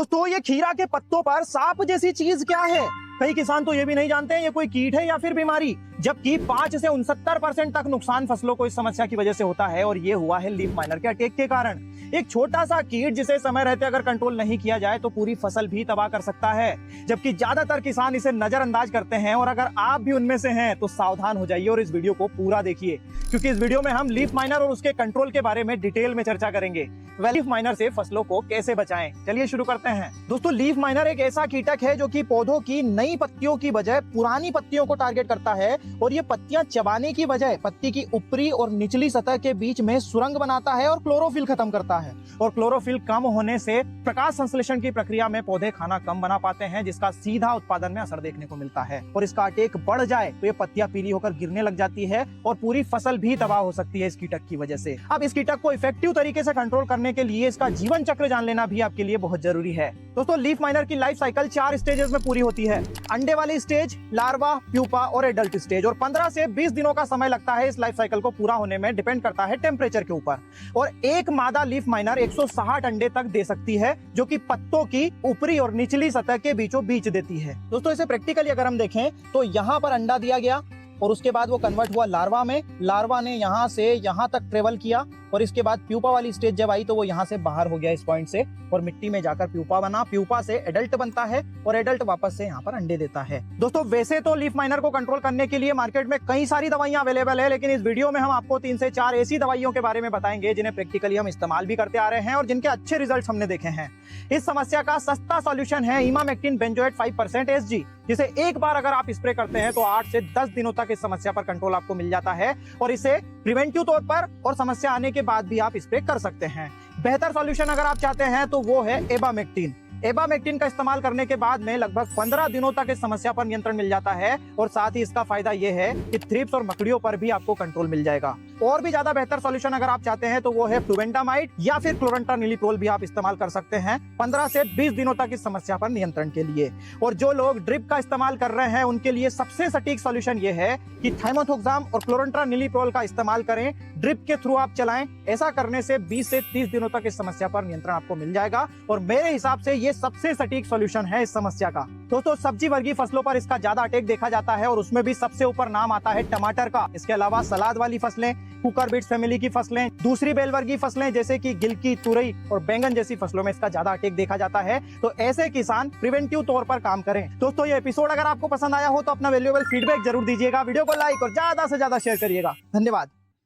दोस्तों ये खीरा के पत्तों पर सांप जैसी चीज क्या है? कई किसान तो ये भी नहीं जानते हैं ये कोई कीट है या फिर बीमारी, जबकि 5 से 69% तक नुकसान फसलों को इस समस्या की वजह से होता है और ये हुआ है लीफ माइनर के अटैक के कारण। एक छोटा सा कीट जिसे समय रहते अगर कंट्रोल नहीं किया जाए तो पूरी फसल भी तबाह कर सकता है, जबकि ज्यादातर किसान इसे नजरअंदाज करते हैं। और अगर आप भी उनमें से हैं तो सावधान हो जाइए और इस वीडियो को पूरा देखिए, क्योंकि इस वीडियो में हम लीफ माइनर और उसके कंट्रोल के बारे में डिटेल में चर्चा करेंगे। लीफ माइनर से फसलों को कैसे बचाएं, चलिए शुरू करते हैं। दोस्तों लीफ माइनर एक ऐसा कीटक है जो कि पौधों की नई पत्तियों की बजाय पुरानी पत्तियों को टारगेट करता है और ये पत्तियां चबाने की बजाय पत्ती की ऊपरी और निचली सतह के बीच में सुरंग बनाता है और क्लोरोफिल खत्म करता है। और क्लोरोफिल कम होने से प्रकाश संश्लेषण की प्रक्रिया में पौधे खाना कम बना पाते हैं, जिसका सीधा उत्पादन में असर देखने को मिलता है। और इसका अटैक बढ़ जाए तो ये पत्तियां पीली होकर गिरने लग जाती है और पूरी फसल भी तबाह हो सकती है इस कीटक की वजह से। अब इस कीटक को इफेक्टिव तरीके से कंट्रोल करने के लिए इसका जीवन चक्र जान लेना भी आपके लिए बहुत जरूरी है। दोस्तों लीफ माइनर की लाइफ साइकिल 4 स्टेजेस में पूरी होती है। अंडे वाली स्टेज, लार्वा, प्यूपा और एडल्ट स्टेज। और 15 से 20 दिनों का समय लगता है इस लाइफ साइकिल को पूरा होने में, डिपेंड करता है टेम्परेचर के ऊपर। और एक मादा लीफ माइनर 160 अंडे तक दे सकती है, जो कि पत्तों की ऊपरी और निचली सतह के बीचों बीच देती है। दोस्तों इसे प्रैक्टिकली अगर हम देखें तो यहाँ पर अंडा दिया गया और उसके बाद वो कन्वर्ट हुआ लार्वा में। लार्वा ने यहाँ से यहाँ तक ट्रेवल किया और इसके बाद प्यूपा वाली स्टेज जब आई तो वो यहाँ से बाहर हो गया इस पॉइंट से और मिट्टी में जाकर प्यूपा बना। प्यूपा से एडल्ट बनता है और एडल्ट वापस से यहाँ पर अंडे देता है। दोस्तों वैसे तो लीफ माइनर को कंट्रोल करने के लिए मार्केट में कई सारी दवाइयां अवेलेबल है, लेकिन इस वीडियो में हम आपको 3 से 4 ऐसी दवाइयों के बारे में बताएंगे जिन्हें प्रैक्टिकली हम इस्तेमाल भी करते आ रहे हैं और जिनके अच्छे रिजल्ट हमने देखे हैं। इस समस्या का सस्ता सॉल्यूशन है इमामेक्टिन बेंजोएट 5% SG, जिसे एक बार अगर आप स्प्रे करते हैं तो 8 से 10 दिनों तक इस समस्या पर कंट्रोल आपको मिल जाता है और इसे प्रिवेंटिव तौर पर और समस्या आने के बाद भी आप स्प्रे कर सकते हैं। बेहतर सॉल्यूशन अगर आप चाहते हैं तो वो है एबामेक्टिन। एबामेक्टिन का इस्तेमाल करने के बाद में लगभग 15 दिनों तक इस समस्या पर नियंत्रण मिल जाता है और साथ ही इसका फायदा यह है कि थ्रिप्स और मकड़ियों पर भी आपको कंट्रोल मिल जाएगा। और भी ज्यादा बेहतर सॉल्यूशन अगर आप चाहते हैं तो वो है फ्लुवेंटामाइड या फिर क्लोरेंट्रानिलीप्रोल भी आप इस्तेमाल कर सकते हैं 15 से 20 दिनों तक इस समस्या पर नियंत्रण के लिए। और जो लोग ड्रिप का इस्तेमाल कर रहे हैं उनके लिए सबसे सटीक सॉल्यूशन ये है कि थाइमोथोक्साम और क्लोरेंट्रानिलीप्रोल का इस्तेमाल करें, ड्रिप के थ्रू आप चलाएं। ऐसा करने से 20 से 30 दिनों तक इस समस्या पर नियंत्रण आपको मिल जाएगा और मेरे हिसाब से ये सबसे सटीक सॉल्यूशन है इस समस्या का। दोस्तों सब्जी वर्गीय फसलों पर इसका ज्यादा अटैक देखा जाता है और उसमें भी सबसे ऊपर नाम आता है टमाटर का। इसके अलावा सलाद वाली फसलें, कुकर बीट्स फैमिली की फसलें, दूसरी बेल वर्गीय फसलें जैसे कि गिलकी, तुरई और बैंगन जैसी फसलों में इसका ज्यादा अटैक देखा जाता है। तो ऐसे किसान प्रिवेंटिव तौर पर काम करें। दोस्तों ये एपिसोड अगर आपको पसंद आया हो तो अपना वैल्यूएबल फीडबैक जरूर दीजिएगा, वीडियो को लाइक और ज्यादा से ज्यादा शेयर करिएगा। धन्यवाद।